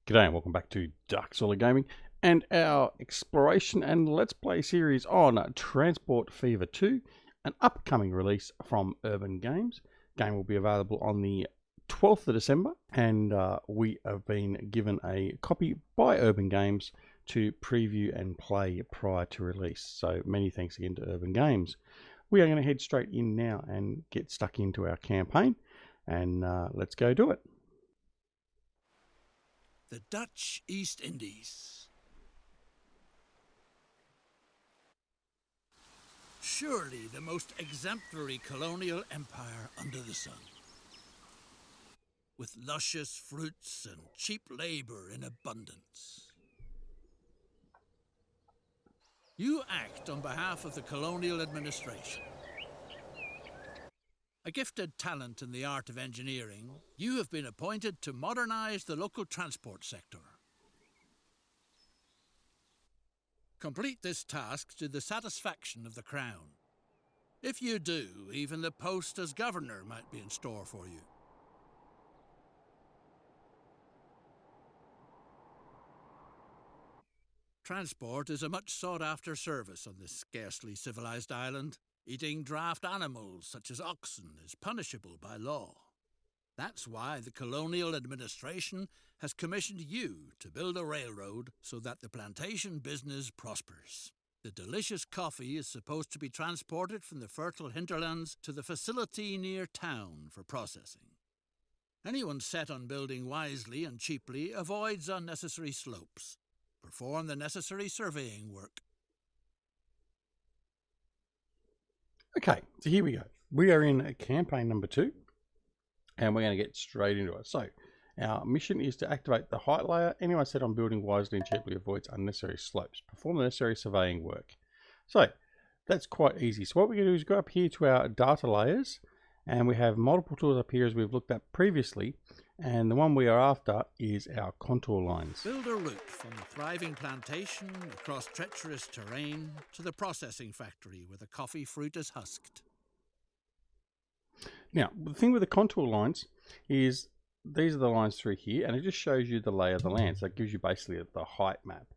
G'day and welcome back to Dark Solid Gaming and our exploration and let's play series on Transport Fever 2, an upcoming release from Urban Games. Game will be available on the 12th of December and we have been given a copy by Urban Games to preview and play prior to release. So many thanks again to Urban Games. We are going to head straight in now and get stuck into our campaign and let's go do it. The Dutch East Indies. Surely the most exemplary colonial empire under the sun. With luscious fruits and cheap labor in abundance. You act on behalf of the colonial administration. A gifted talent in the art of engineering, you have been appointed to modernize the local transport sector. Complete this task to the satisfaction of the Crown. If you do, even the post as governor might be in store for you. Transport is a much sought-after service on this scarcely civilized island. Eating draft animals such as oxen is punishable by law. That's why the colonial administration has commissioned you to build a railroad so that the plantation business prospers. The delicious coffee is supposed to be transported from the fertile hinterlands to the facility near town for processing. Anyone set on building wisely and cheaply avoids unnecessary slopes. Perform the necessary surveying work. Okay, so here we go. We are in campaign number 2 and we're going to get straight into it. So our mission is to activate the height layer. Anyone set on building wisely and cheaply avoids unnecessary slopes. Perform the necessary surveying work. So that's quite easy. So what we're going to do is go up here to our data layers and we have multiple tools up here as we've looked at previously. And the one we are after is our contour lines. Build a route from the thriving plantation across treacherous terrain to the processing factory where the coffee fruit is husked. Now, the thing with the contour lines is these are the lines through here and it just shows you the lay of the land. So it gives you basically the height map.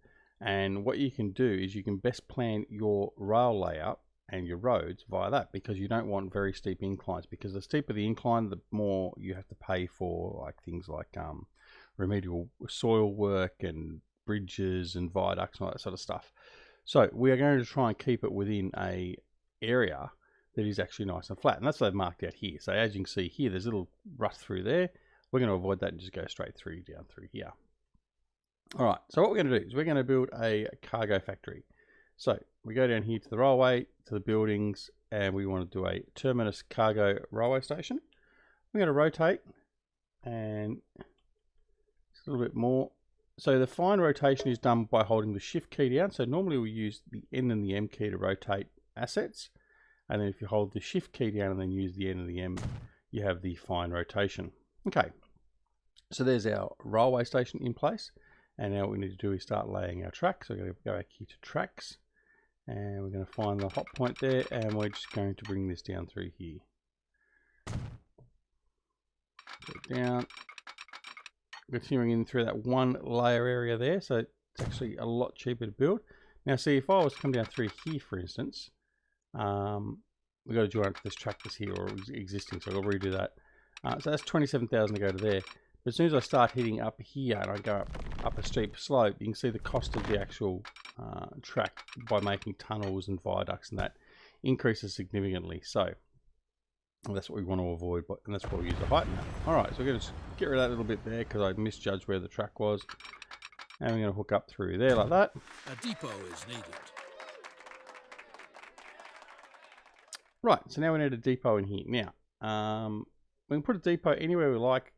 And what you can do is you can best plan your rail layout and your roads via that, because you don't want very steep inclines, because the steeper the incline the more you have to pay for like things like remedial soil work and bridges and viaducts and all that sort of stuff. So we are going to try and keep it within a area that is actually nice and flat, and that's what I've marked out here. So as you can see here, there's a little rut through there. We're going to avoid that and just go straight through down through here. All right, so what we're going to do is we're going to build a cargo factory. So we go down here to the railway, to the buildings, and we want to do a terminus cargo railway station. We're going to rotate and just a little bit more. So the fine rotation is done by holding the shift key down. So normally we use the N and the M key to rotate assets. And then if you hold the shift key down and then use the N and the M, you have the fine rotation. Okay, so there's our railway station in place. And now what we need to do is start laying our tracks. So we're going to go back here to tracks. And we're going to find the hot point there, and we're just going to bring this down through here. Go down, continuing in through that one layer area there, so it's actually a lot cheaper to build. Now see, if I was to come down through here, for instance, we've got to join up to this track that's here, or existing, so I'll redo that. So that's 27,000 to go to there. But as soon as I start hitting up here and I go up a steep slope, you can see the cost of the actual track by making tunnels and viaducts and that increases significantly. So that's what we want to avoid, and that's why we use the height map. All right, so we're going to get rid of that little bit there because I misjudged where the track was. And we're going to hook up through there like that. A depot is needed. Right, so now we need a depot in here. Now, we can put a depot anywhere we like.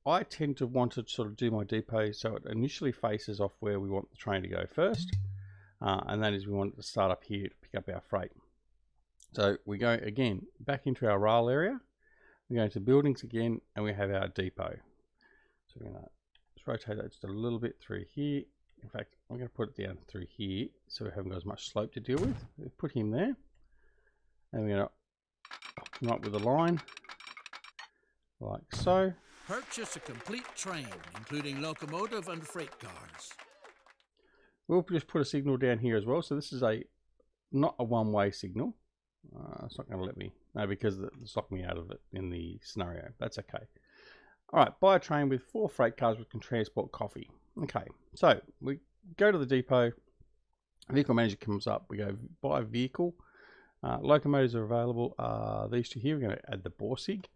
I tend to want to sort of do my depot so it initially faces off where we want the train to go first. And that is we want it to start up here to pick up our freight. So we go again back into our rail area. We go into buildings again and we have our depot. So we're going to just rotate that just a little bit through here. In fact, I'm going to put it down through here so we haven't got as much slope to deal with. We'll put him there. And we're going to hook him up with a line like so. Purchase a complete train, including locomotive and freight cars. We'll just put a signal down here as well. So this is not a one-way signal. It's not going to let me. No, because it's locked me out of it in the scenario. That's okay. All right, buy a train with 4 freight cars which can transport coffee. Okay, so we go to the depot. Vehicle manager comes up. We go buy vehicle. Locomotives are available. These two here. We're going to add the Borsig.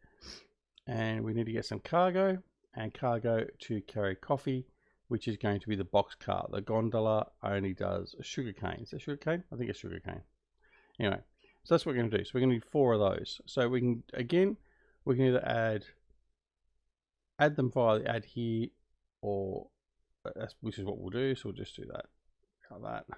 And we need to get some cargo. And cargo to carry coffee, which is going to be the box car. The gondola only does sugarcane. Is that sugarcane? I think it's sugarcane. Anyway, so that's what we're going to do. So we're going to need 4 of those. So we can, again, we can either add them via the add here, or which is what we'll do. So we'll just do that. Like that.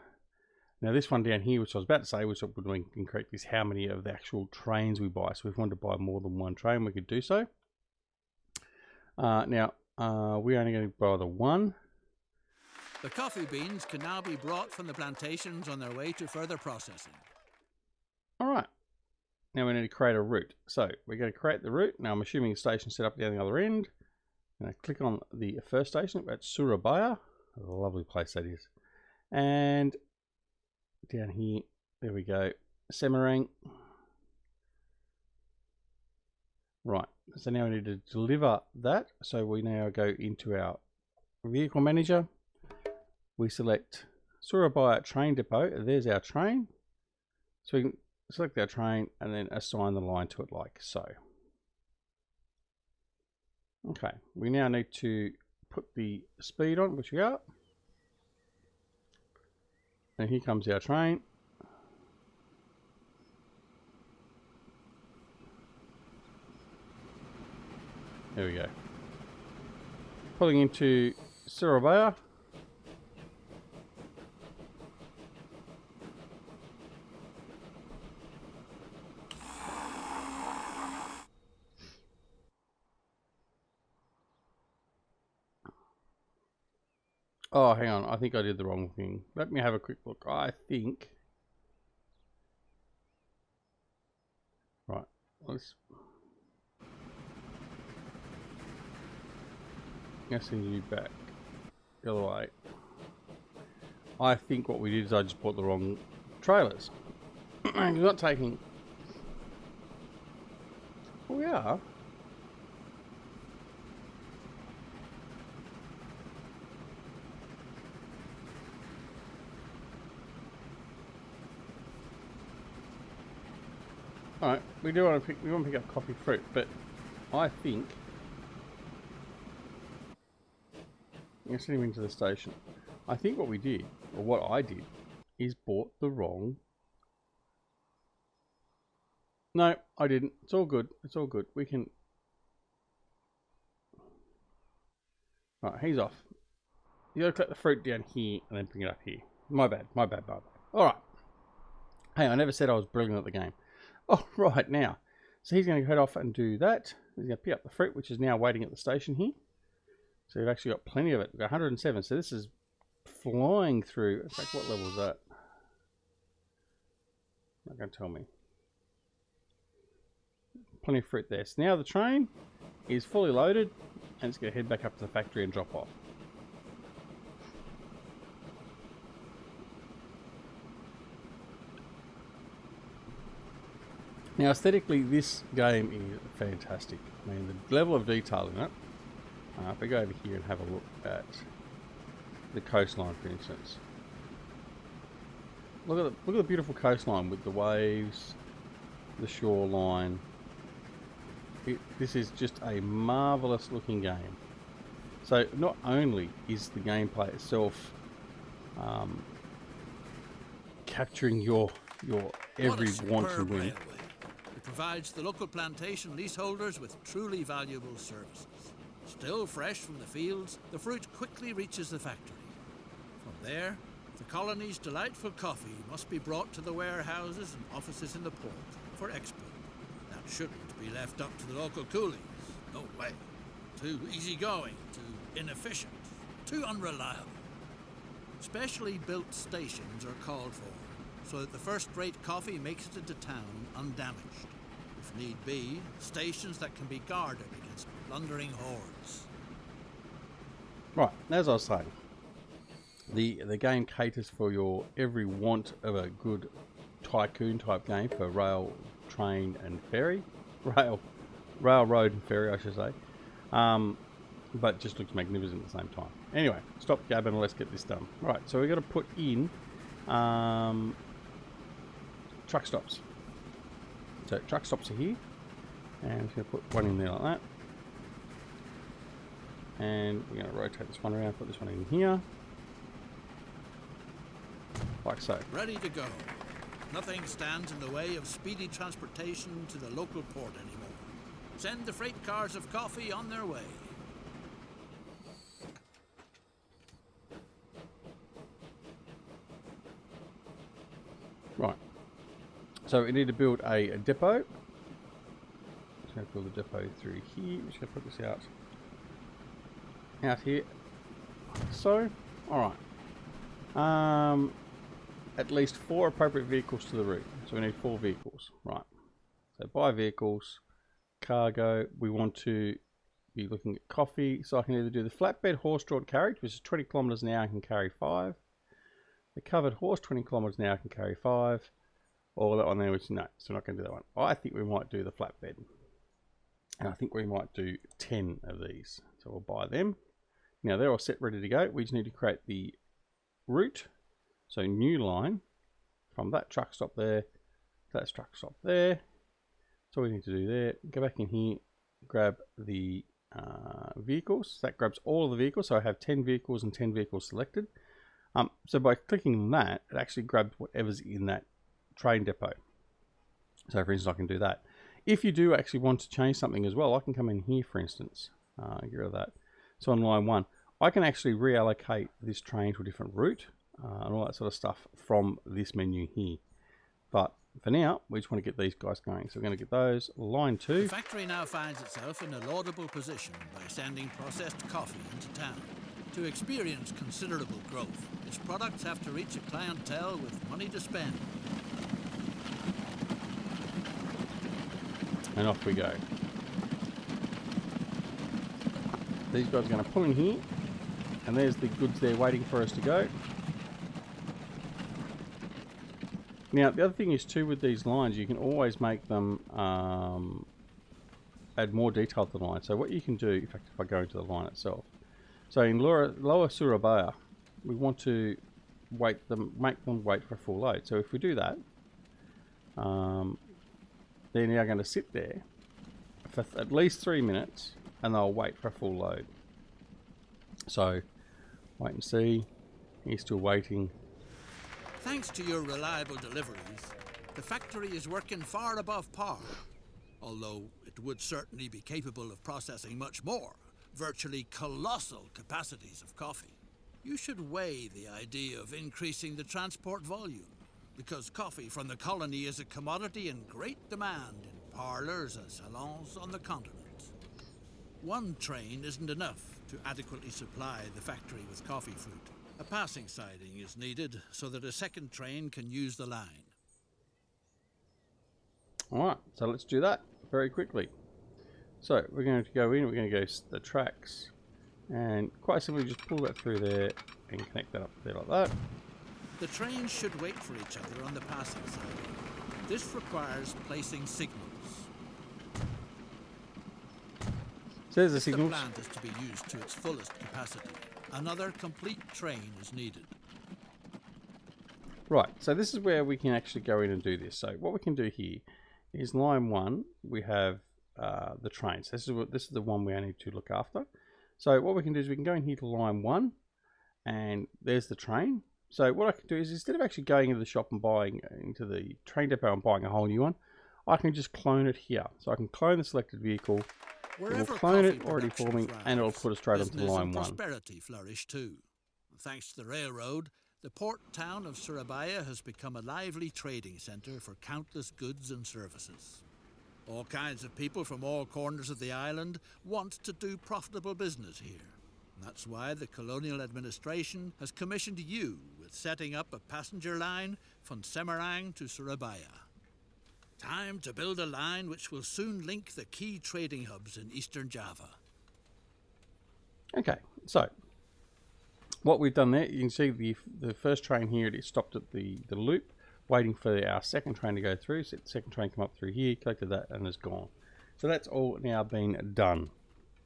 Now this one down here, which I was about to say, which we're doing incorrect, is how many of the actual trains we buy. So if we wanted to buy more than one train, we could do so. Now, we're only going to buy the one. The coffee beans can now be brought from the plantations on their way to further processing. All right. Now we need to create a route. So we're going to create the route. Now I'm assuming the station set up down the other end. I'm going to click on the first station at Surabaya. What a lovely place that is. And down here, there we go. Semarang. Right. So now we need to deliver that. So we now go into our vehicle manager. We select Surabaya train depot. There's our train. So we can select our train and then assign the line to it like so. Okay, we now need to put the speed on, which we are. And here comes our train. There we go. Pulling into Surabaya. Oh, hang on. I think I did the wrong thing. Let me have a quick look. I think... Right. Let's send you back the other way. I think what we did is I just bought the wrong trailers. We're not taking... Well, we are. Alright, we want to pick up coffee fruit, but I think I'm going to send him into the station. I think what we did, or what I did, is bought the wrong... No, I didn't. It's all good. It's all good. We can... Right, he's off. You gotta collect the fruit down here and then bring it up here. My bad, my bad, my bad. Alright. Hey, I never said I was brilliant at the game. Oh, right, now. So he's going to head off and do that. He's going to pick up the fruit, which is now waiting at the station here. So we've actually got plenty of it. We've got 107. So this is flying through. In fact, what level is that? Not going to tell me. Plenty of fruit there. So now the train is fully loaded and it's going to head back up to the factory and drop off. Now, aesthetically, this game is fantastic. I mean, the level of detail in it. If we go over here and have a look at the coastline, for instance. Look at the beautiful coastline with the waves, the shoreline. This is just a marvelous looking game. So, not only is the gameplay itself capturing your every want and win. Railway. It provides the local plantation leaseholders with truly valuable services. Still fresh from the fields, the fruit quickly reaches the factory. From there, the colony's delightful coffee must be brought to the warehouses and offices in the port for export. That shouldn't be left up to the local coolies. No way. Too easygoing, too inefficient, too unreliable. Specially built stations are called for, so that the first-rate coffee makes it into town undamaged. If need be, stations that can be guarded against plundering hordes. Right, as I was saying, the game caters for your every want of a good tycoon type game for rail, train, and ferry. Railroad and ferry, I should say. But just looks magnificent at the same time. Anyway, stop gabbing and let's get this done. Right, so we've got to put in truck stops. So truck stops are here, and I'm just going to put one in there like that. And we're going to rotate this one around, put this one in here. Like so. Ready to go. Nothing stands in the way of speedy transportation to the local port anymore. Send the freight cars of coffee on their way. Right. So we need to build a depot. Just going to build a depot through here. We're just going to put this out here. So, all right. At least 4 appropriate vehicles to the route. So we need 4 vehicles. Right. So by vehicles, cargo, we want to be looking at coffee. So I can either do the flatbed horse-drawn carriage, which is 20 kilometers an hour and can carry 5. The covered horse, 20 kilometers an hour, can carry 5. Or that one there, which no, so we're not going to do that one. I think we might do the flatbed. And I think we might do 10 of these. So we'll buy them. Now they're all set, ready to go. We just need to create the route. So new line from that truck stop there to that truck stop there. That's all we need to do there. Go back in here, grab the vehicles. That grabs all of the vehicles. So I have 10 vehicles and 10 vehicles selected. So by clicking on that, it actually grabs whatever's in that train depot. So for instance, I can do that. If you do actually want to change something as well, I can come in here, for instance, get rid of that. So on line 1, I can actually reallocate this train to a different route and all that sort of stuff from this menu here. But for now, we just want to get these guys going. So we're going to get those. Line 2. The factory now finds itself in a laudable position by sending processed coffee into town. To experience considerable growth, its products have to reach a clientele with money to spend. And off we go. These guys are going to pull in here, and there's the goods there waiting for us to go. Now the other thing is too, with these lines, you can always make them add more detail to the line. So what you can do, in fact, if I go into the line itself, so in lower Surabaya, we want to make them wait for a full load. So if we do that, they're now going to sit there for at least 3 minutes, and they'll wait for a full load. So wait and see. He's still waiting. Thanks to your reliable deliveries, the factory is working far above par, although it would certainly be capable of processing much more, virtually colossal capacities of coffee. You should weigh the idea of increasing the transport volume, because coffee from the colony is a commodity in great demand in parlours and salons on the continent. One train isn't enough to adequately supply the factory with coffee fruit. A passing siding is needed so that a second train can use the line. Alright, so let's do that very quickly. So we're going to go in, we're going to go the tracks, and quite simply just pull that through there and connect that up there like that. The trains should wait for each other on the passing siding. This requires placing signals. So there's the If signals. the plant is to be used to its fullest capacity, another complete train is needed. Right, so this is where we can actually go in and do this. So what we can do here is line 1, we have the trains. This is the one we need to look after. So what we can do is we can go in here to line 1, and there's the train. So what I can do is, instead of actually going into the shop and buying into the train depot and buying a whole new one, I can just clone it here. So I can clone the selected vehicle. It will clone it already for me, and it'll put us straight onto line 1. Prosperity flourish too. Thanks to the railroad, the port town of Surabaya has become a lively trading centre for countless goods and services. All kinds of people from all corners of the island want to do profitable business here. That's why the colonial administration has commissioned you with setting up a passenger line from Semarang to Surabaya. Time to build a line which will soon link the key trading hubs in eastern Java. Okay, so what we've done there, you can see the first train here, it stopped at the loop, waiting for our second train to go through. So the second train come up through here, collected that, and is gone. So that's all now been done.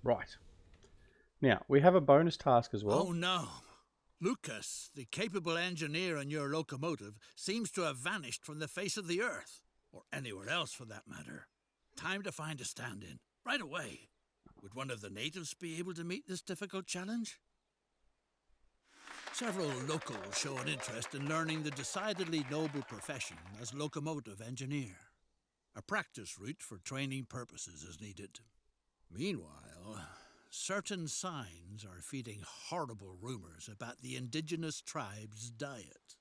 Right. Now, we have a bonus task as well. Oh no! Lucas, the capable engineer on your locomotive, seems to have vanished from the face of the earth. Or anywhere else for that matter. Time to find a stand-in, right away. Would one of the natives be able to meet this difficult challenge? Several locals show an interest in learning the decidedly noble profession as locomotive engineer. A practice route for training purposes is needed. Meanwhile, certain signs are feeding horrible rumors about the indigenous tribe's diet.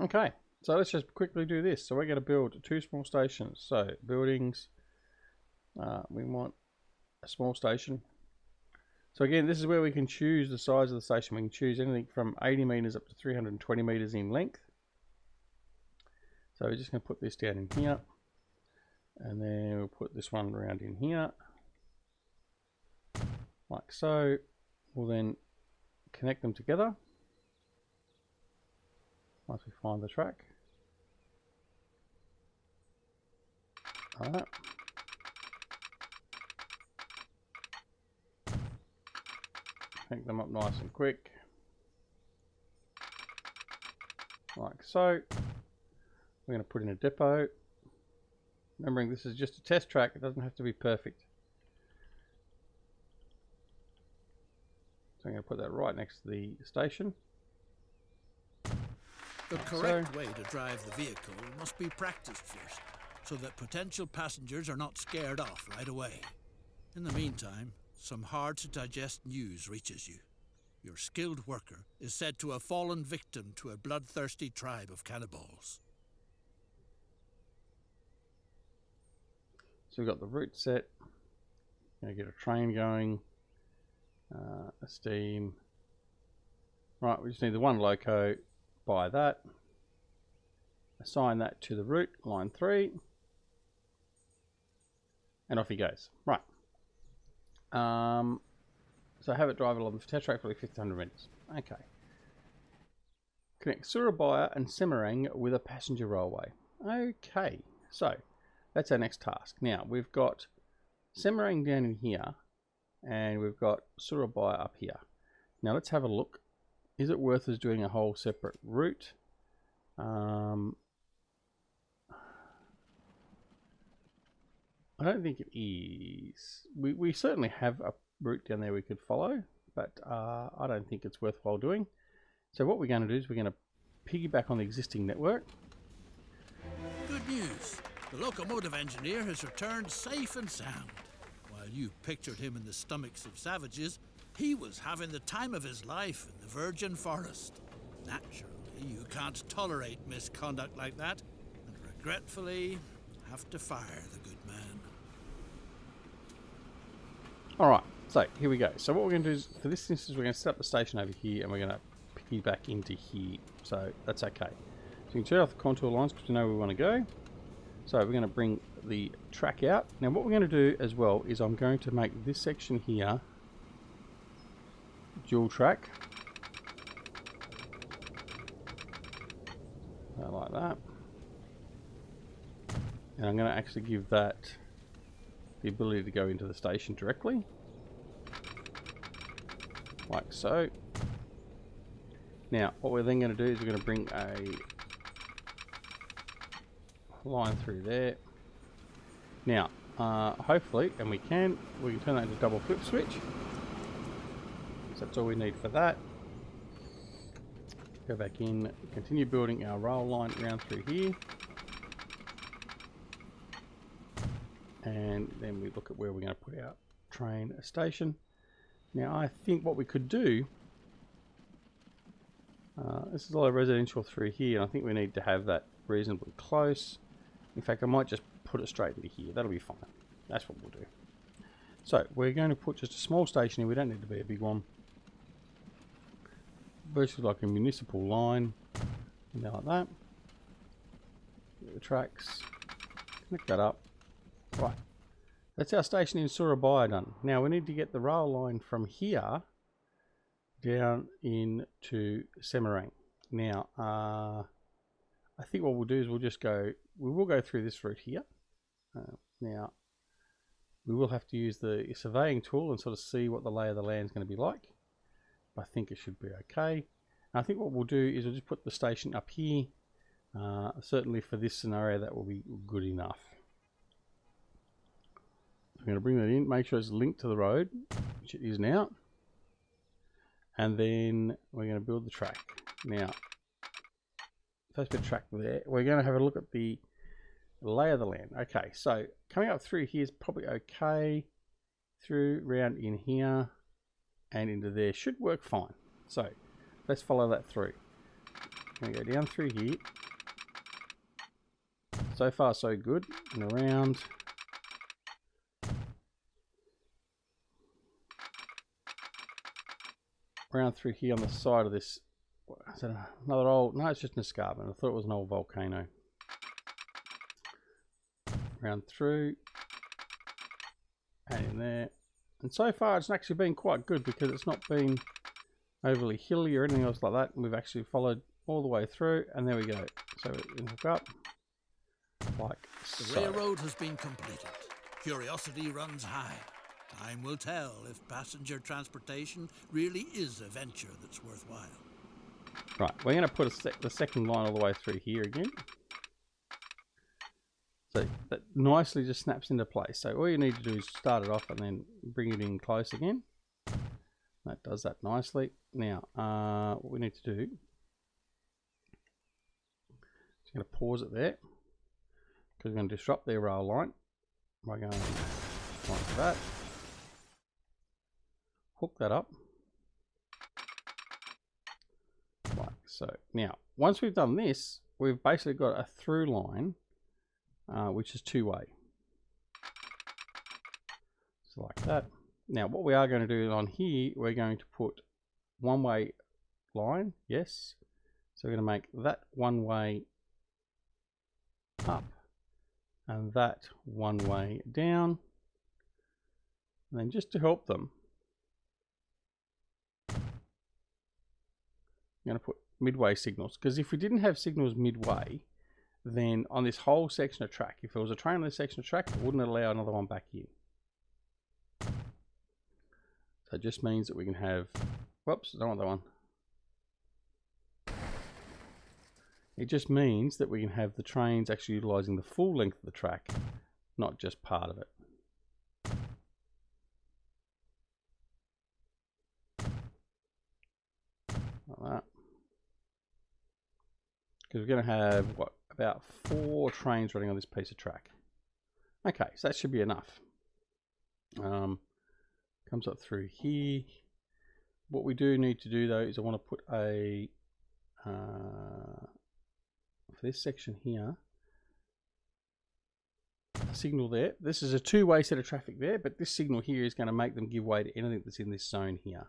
Okay, so let's just quickly do this. So we're going to build 2 small stations. So buildings, we want a small station. So again, this is where we can choose the size of the station. We can choose anything from 80 meters up to 320 meters in length. So we're just going to put this down in here. And then we'll put this one around in here. Like so. We'll then connect them together. Once we find the track. Alright. Connect them up nice and quick. Like so. We're going to put in a depot. Remembering this is just a test track, it doesn't have to be perfect. So I'm going to put that right next to the station. The correct way to drive the vehicle must be practiced first, so that potential passengers are not scared off right away. In the meantime, some hard-to-digest news reaches you. Your skilled worker is said to have fallen victim to a bloodthirsty tribe of cannibals. So we've got the route set. Going to get a train going. A steam. Right, we just need the one loco. Buy that. Assign that to the route, line 3. And off he goes. Right. So have it drive along the test track for 1500 meters. Okay. Connect Surabaya and Semarang with a passenger railway. Okay. So that's our next task. Now we've got Semarang down in here and we've got Surabaya up here. Now let's have a look. Is it worth us doing a whole separate route? I don't think it is. We certainly have a route down there we could follow, but I don't think it's worthwhile doing. So what we're going to do is we're going to piggyback on the existing network. Good news. The locomotive engineer has returned safe and sound. While you pictured him in the stomachs of savages, he was having the time of his life in the virgin forest. Naturally, you can't tolerate misconduct like that, and regretfully have to fire the good man. Alright, so here we go. So what we're going to do is, for this instance, we're going to set up the station over here and we're going to piggyback into here. So that's okay. So you can turn off the contour lines because we know where we want to go. So we're going to bring the track out. Now what we're going to do as well is I'm going to make this section here dual track. Like that. And I'm going to actually give that the ability to go into the station directly. Like so. Now what we're then going to do is we're going to bring a line through there. Now hopefully, and we can turn that into a double flip switch. So that's all we need for that. Go back in, continue building our rail line around through here. And then we look at where we're going to put our train station. Now I think what we could do, this is a lot of residential through here, and I think we need to have that reasonably close. In fact, I might just put it straight into here. That'll be fine. That's what we'll do. So we're going to put just a small station here. We don't need to be a big one. Virtually like a municipal line. And like that. Get the tracks. Connect that up. Right. That's our station in Surabaya done. Now we need to get the rail line from here down into Semarang. Now, I think what we'll do is we will go through this route here. Now, we will have to use the surveying tool and sort of see what the lay of the land is going to be like. I think it should be okay. And I think what we'll do is we'll just put the station up here. Certainly for this scenario, that will be good enough. I'm going to bring that in, make sure it's linked to the road, which it is now. And then we're going to build the track. Now, first bit of track there. We're going to have a look at the lay of the land. Okay, so coming up through here is probably okay. Through, round in here, and into there should work fine. So, let's follow that through. I'm going to go down through here. So far, so good. And around. Around through here on the side of this. Is that another old? No, it's just an escarpment. I thought it was an old volcano. Round through. And in there. And so far, it's actually been quite good because it's not been overly hilly or anything else like that. And we've actually followed all the way through. And there we go. So we hook up. Like the so. railroad has been completed. Curiosity runs high. Time will tell if passenger transportation really is a venture that's worthwhile. Right, we're going to put the second line all the way through here again. So that nicely just snaps into place. So all you need to do is start it off and then bring it in close again. That does that nicely. Now, what we need to do, just going to pause it there, because we're going to disrupt their rail line by going like that. Hook that up. Like so. Now, once we've done this, we've basically got a through line, which is two-way. So like that. Now, what we are going to do on here, we're going to put one-way line, yes. So we're going to make that one-way up and that one-way down. And then just to help them, I'm going to put midway signals, because if we didn't have signals midway, then on this whole section of track, if there was a train on this section of track, it wouldn't allow another one back in. So it just means that we can have, whoops, I don't want that one. It just means that we can have the trains actually utilising the full length of the track, not just part of it. Like that. Because we're going to have, what, about 4 trains running on this piece of track. Okay, so that should be enough. Comes up through here. What we do need to do, though, is I want to put a, for this section here, a signal there. This is a two-way set of traffic there, but this signal here is going to make them give way to anything that's in this zone here.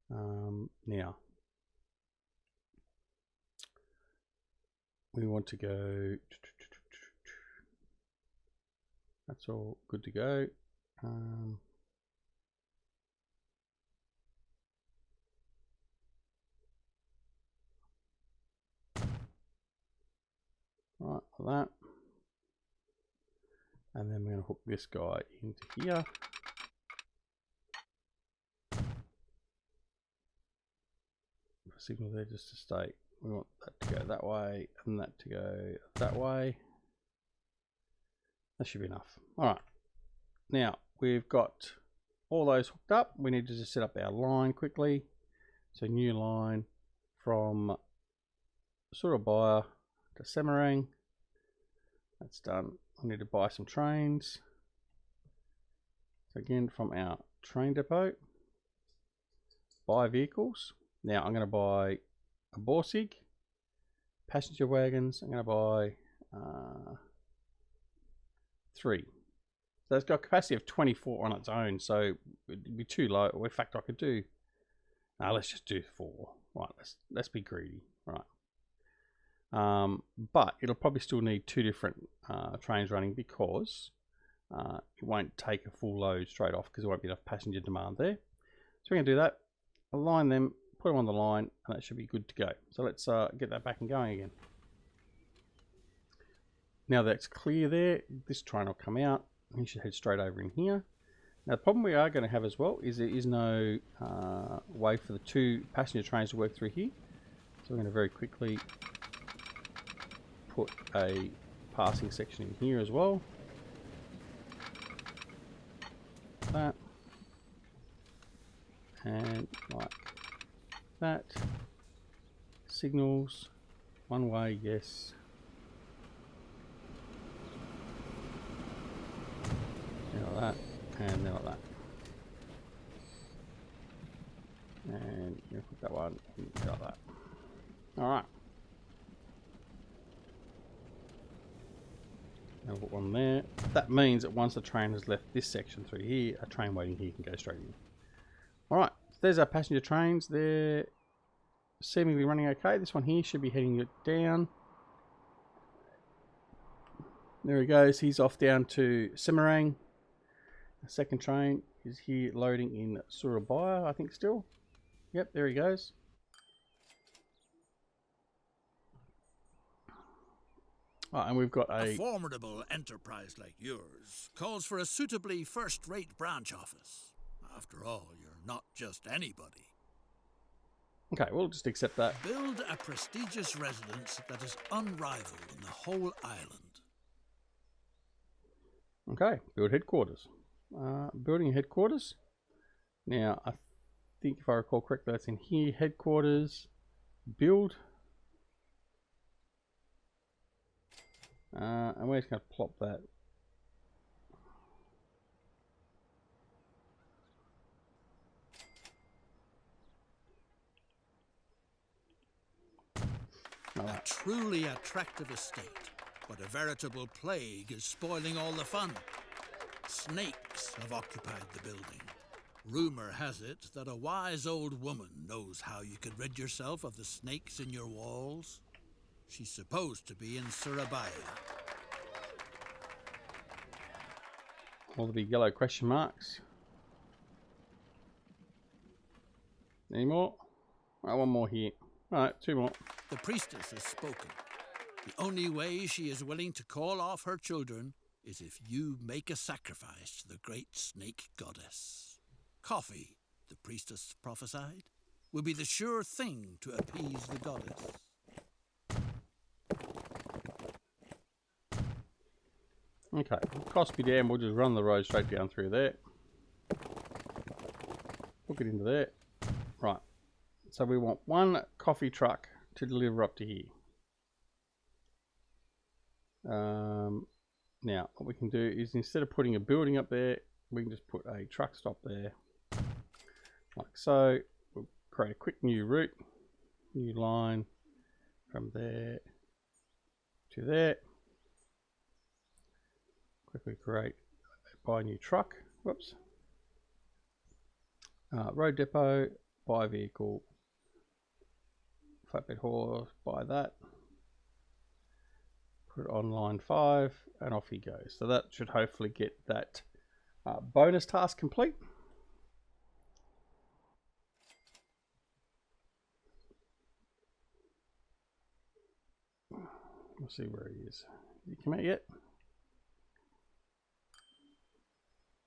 Now, we want to go, that's all good to go. Right, like that. And then we're going to hook this guy into here. Signal there just to state we want that to go that way and that to go that way. That should be enough. Alright, now we've got all those hooked up. We need to just set up our line quickly. So new line from Surabaya to Semarang. That's done. We need to buy some trains. So again, from our train depot, buy vehicles. Now I'm going to buy a Borsig, passenger wagons. I'm going to buy 3. So it's got a capacity of 24 on its own, so it'd be too low. In fact, I could do, let's just do 4. Right, let's be greedy. Right. But it'll probably still need 2 different trains running, because it won't take a full load straight off because there won't be enough passenger demand there. So we're going to do that, align them, put them on the line, and that should be good to go. So let's get that back and going again. Now that's clear there, this train will come out, and you should head straight over in here. Now the problem we are going to have as well is there is no way for the 2 passenger trains to work through here. So we're going to very quickly put a passing section in here as well. That. And like that. Signals. One way, yes. Then like that. And then like that. And you put that one like that. Alright. Now put one there. That means that once the train has left this section through here, a train waiting here can go straight in. Alright, so there's our passenger trains. They're seemingly running okay. This one here should be heading it down. There he goes. He's off down to Semarang. The second train is here loading in Surabaya, I think still. Yep, there he goes. And we've got a formidable enterprise like yours calls for a suitably first-rate branch office. After all, you're not just anybody. Okay, we'll just accept that. Build a prestigious residence that is unrivaled in the whole island. Okay, build headquarters. Building headquarters. Now, I think if I recall correctly, that's in here. Headquarters, build. And we're just going to plop that. A truly attractive estate, but a veritable plague is spoiling all the fun. Snakes have occupied the building. Rumor has it that a wise old woman knows how you could rid yourself of the snakes in your walls. She's supposed to be in Surabaya. All the big yellow question marks. Any more? One more here. Alright, 2 more. The priestess has spoken. The only way she is willing to call off her children is if you make a sacrifice to the great snake goddess. Coffee, the priestess prophesied, will be the sure thing to appease the goddess. Okay, cost be damned, we'll just run the road straight down through there. Hook it into there. Right, so we want 1 coffee truck to deliver up to here. Now, what we can do is instead of putting a building up there, we can just put a truck stop there. Like so. We'll create a quick new route, new line from there to there. Quickly create, buy a new truck. Whoops. Road depot, buy vehicle, flatbed horse, buy that. Put it on line 5, and off he goes. So that should hopefully get that bonus task complete. We'll see where he is. Did he come out yet?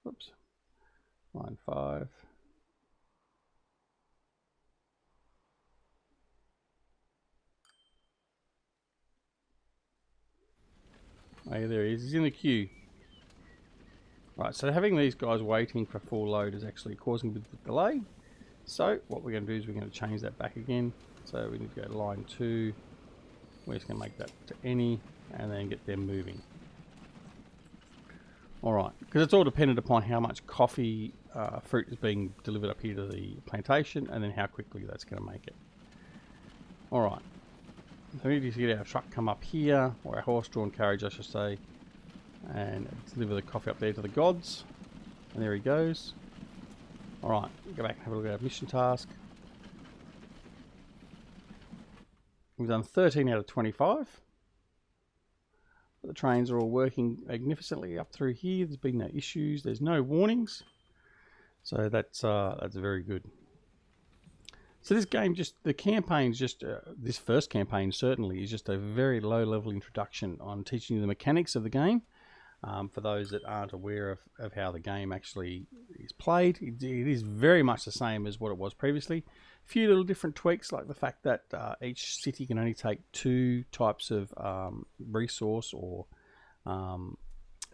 Oops. Line 5. Oh, there he is. He's in the queue. Right, so having these guys waiting for full load is actually causing a bit of delay. So what we're going to do is we're going to change that back again. So we need to go to line 2. We're just going to make that to any and then get them moving. Alright, because it's all dependent upon how much coffee fruit is being delivered up here to the plantation and then how quickly that's going to make it. Alright, so we need to get our truck come up here, or our horse-drawn carriage I should say, and deliver the coffee up there to the gods. And there he goes. Alright, go back and have a look at our mission task. We've done 13 out of 25. But the trains are all working magnificently up through here. There's been no issues. There's no warnings. So that's very good. So this game, the campaign's just, this first campaign certainly is just a very low level introduction on teaching you the mechanics of the game. For those that aren't aware of how the game actually is played, it is very much the same as what it was previously. A few little different tweaks, like the fact that each city can only take 2 types of resource or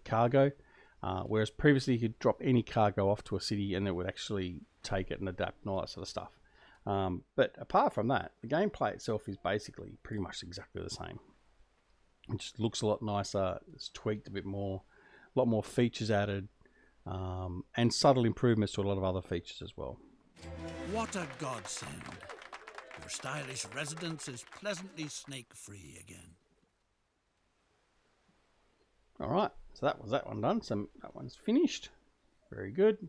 cargo, whereas previously you could drop any cargo off to a city and it would actually take it and adapt and all that sort of stuff. But apart from that, the gameplay itself is basically pretty much exactly the same. It just looks a lot nicer. It's tweaked a bit more, a lot more features added, and subtle improvements to a lot of other features as well. What a godsend. Your stylish residence is pleasantly snake-free again. All right, so that was that one done. So that one's finished. Very good.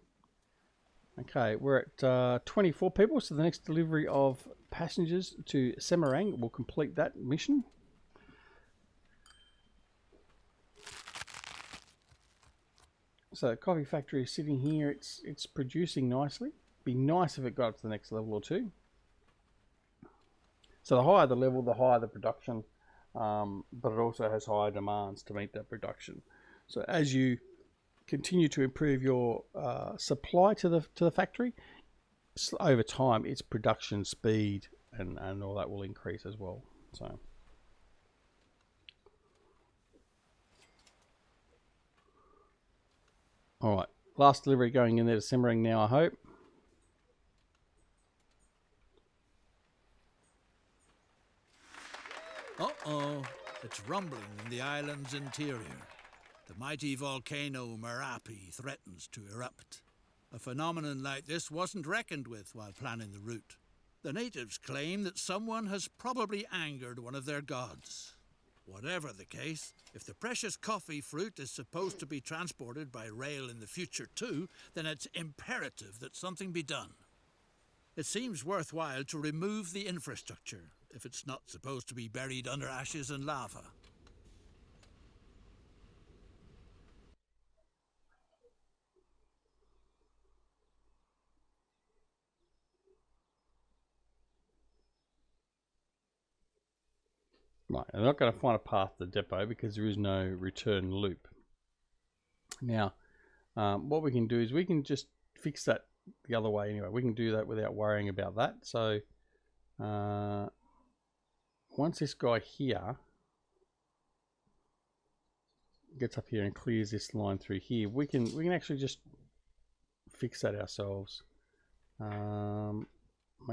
Okay, we're at 24 people, so the next delivery of passengers to Semarang will complete that mission. So the coffee factory is sitting here. It's producing nicely. Be nice if it got up to the next level or 2. So the higher the level, the higher the production, but it also has higher demands to meet that production. So as you continue to improve your supply to the factory, over time its production speed and all that will increase as well. So all right, last delivery going in there to Semarang now, I hope. Uh-oh, it's rumbling in the island's interior. The mighty volcano Merapi threatens to erupt. A phenomenon like this wasn't reckoned with while planning the route. The natives claim that someone has probably angered one of their gods. Whatever the case, if the precious coffee fruit is supposed to be transported by rail in the future too, then it's imperative that something be done. It seems worthwhile to remove the infrastructure if it's not supposed to be buried under ashes and lava. Right, I'm not going to find a path to the depot because there is no return loop. Now, what we can do is we can just fix that the other way anyway. We can do that without worrying about that. So once this guy here gets up here and clears this line through here, we can actually just fix that ourselves. Make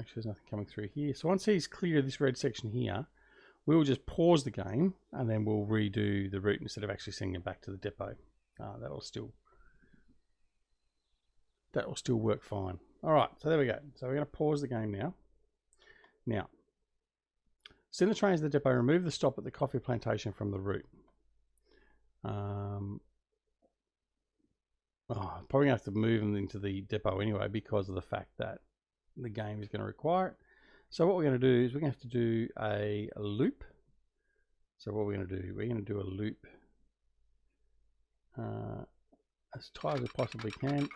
sure there's nothing coming through here. So once he's cleared this red section here, we'll just pause the game and then we'll redo the route instead of actually sending it back to the depot. That will still work fine. All right, so there we go. So we're going to pause the game now. Now, send the trains to the depot. Remove the stop at the coffee plantation from the route. Probably going to have to move them into the depot anyway because of the fact that the game is going to require it. So what we're going to do is we're going to have to do a loop. So what we're going to do, we're going to do a loop as tight as we possibly can.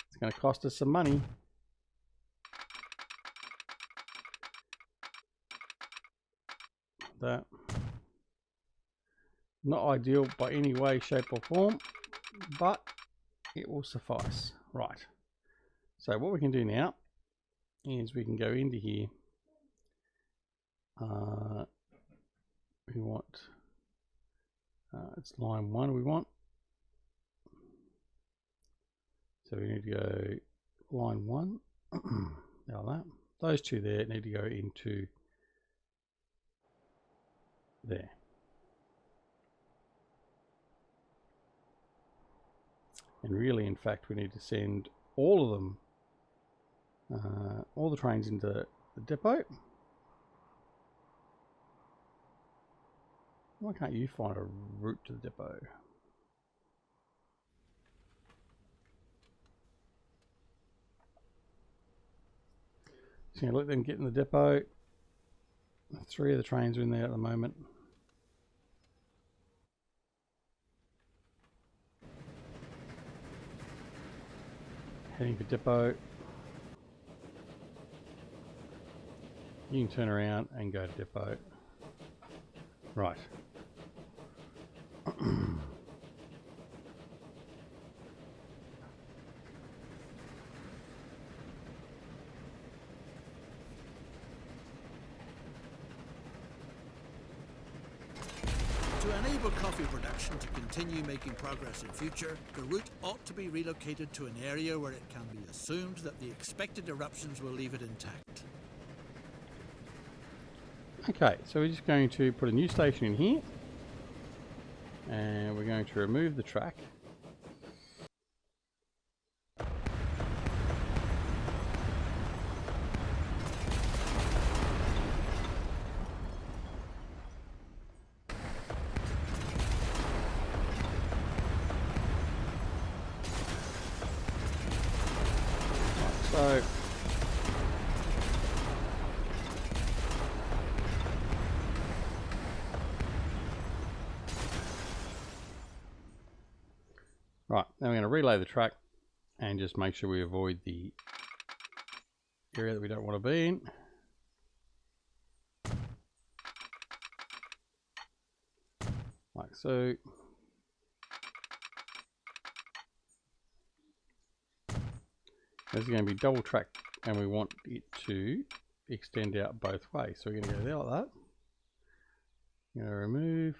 It's going to cost us some money. That. Not ideal by any way, shape or form, but it will suffice. Right. So what we can do now is we can go into here. We want, it's line 1 we want. So we need to go line 1. Now that. Those two there need to go into there. And really, in fact, we need to send all of them, all the trains into the depot. Why can't you find a route to the depot? So let them get in the depot. 3 of the trains are in there at the moment. Heading for depot. You can turn around and go to depot. Right. To enable coffee production to continue making progress in future, the route ought to be relocated to an area where it can be assumed that the expected eruptions will leave it intact. Okay, so we're just going to put a new station in here. And we're going to remove the track. So right, now we're going to relay the track and just make sure we avoid the area that we don't want to be in. Like so. This is going to be double track and we want it to extend out both ways. So we're going to go there like that. I'm going to remove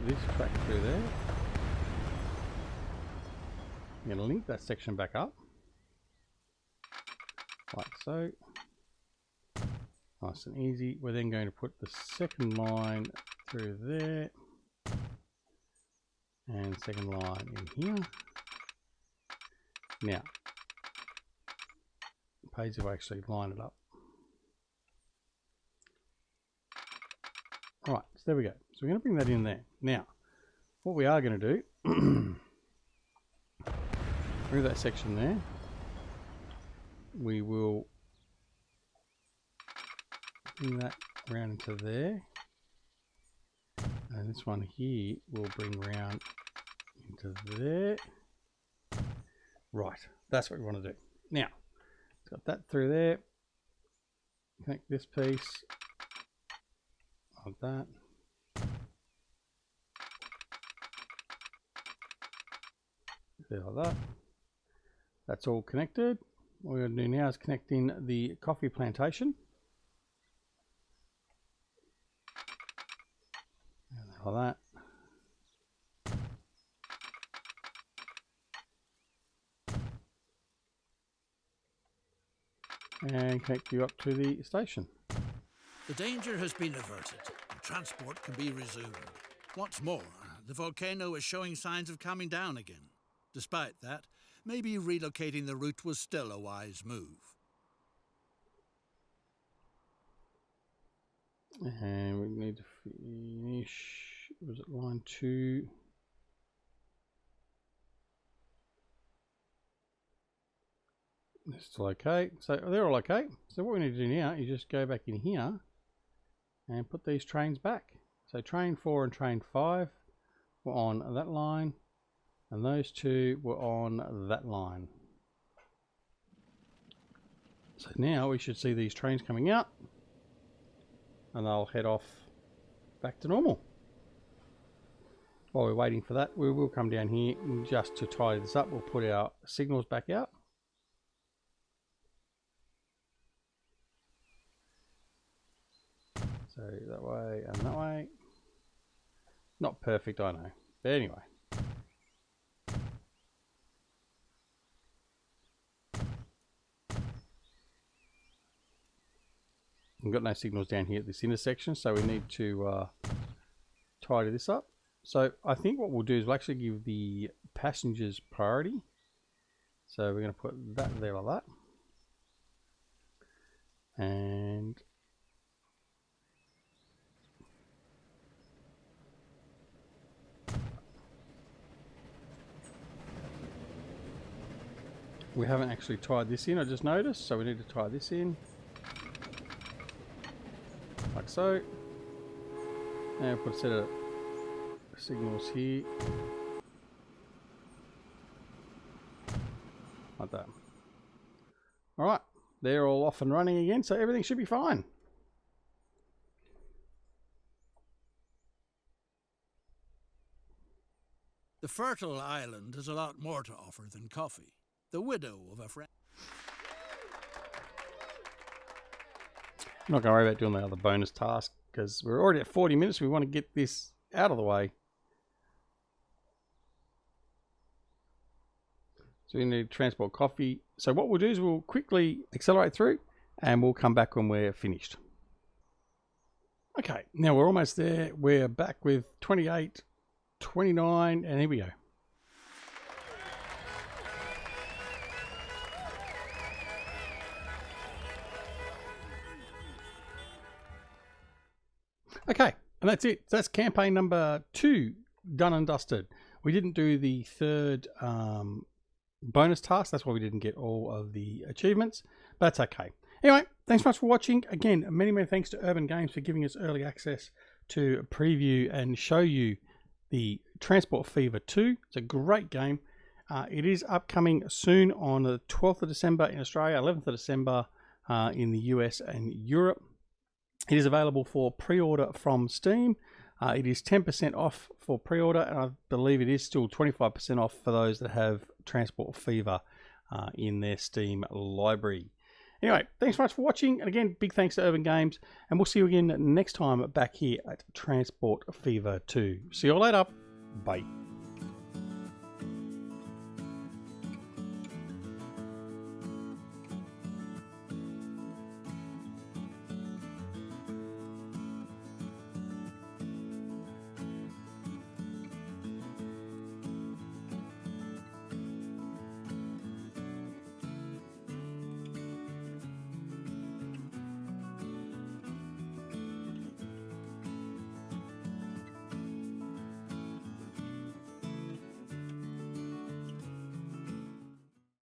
this track through there. I'm going to link that section back up. Like so. Nice and easy. We're then going to put the second line through there. And second line in here. Now, page if I actually line it up. Right, so there we go. So we're going to bring that in there. Now, what we are going to do, move that section there. We will bring that around into there. And this one here will bring round into there. Right, that's what we want to do. Now, got that through there. Connect this piece like that. There like that. That's all connected. What we're going to do now is connecting the coffee plantation. Like that. And connect you up to the station. The danger has been averted and transport can be resumed. What's more, the volcano is showing signs of calming down again. Despite that, maybe relocating the route was still a wise move. And we need to finish, was it line 2? It's still okay. So they're all okay. So what we need to do now is just go back in here and put these trains back. So train 4 and train 5 were on that line, and those 2 were on that line. So now we should see these trains coming out, and they'll head off back to normal. While we're waiting for that, we will come down here just to tidy this up. We'll put our signals back out. So that way and that way. Not perfect, I know. But anyway. We've got no signals down here at this intersection, so we need to tidy this up. So I think what we'll do is we'll actually give the passengers priority. So we're going to put that there like that. And we haven't actually tied this in, I just noticed, so we need to tie this in. like so. And put a set of signals here. Like that. Alright, they're all off and running again, so everything should be fine. The fertile island has a lot more to offer than coffee. The widow of a friend. I'm not going to worry about doing the other bonus task because we're already at 40 minutes. We want to get this out of the way. So we need to transport coffee. So what we'll do is we'll quickly accelerate through and we'll come back when we're finished. Okay, now we're almost there. We're back with 28, 29, and here we go. Okay, and that's it. That's campaign number 2 done and dusted. We didn't do the third bonus task. That's why we didn't get all of the achievements, but that's okay. Anyway, thanks so much for watching. Again, many thanks to Urban Games for giving us early access to preview and show you the Transport Fever 2. It's a great game. It is upcoming soon on the 12th of December in Australia, 11th of December in the US and Europe. It is available for pre-order from Steam. It is 10% off for pre-order, and I believe it is still 25% off for those that have Transport Fever in their Steam library. Anyway, thanks so much for watching, and again, big thanks to Urban Games, and we'll see you again next time back here at Transport Fever 2. See you all later. Bye.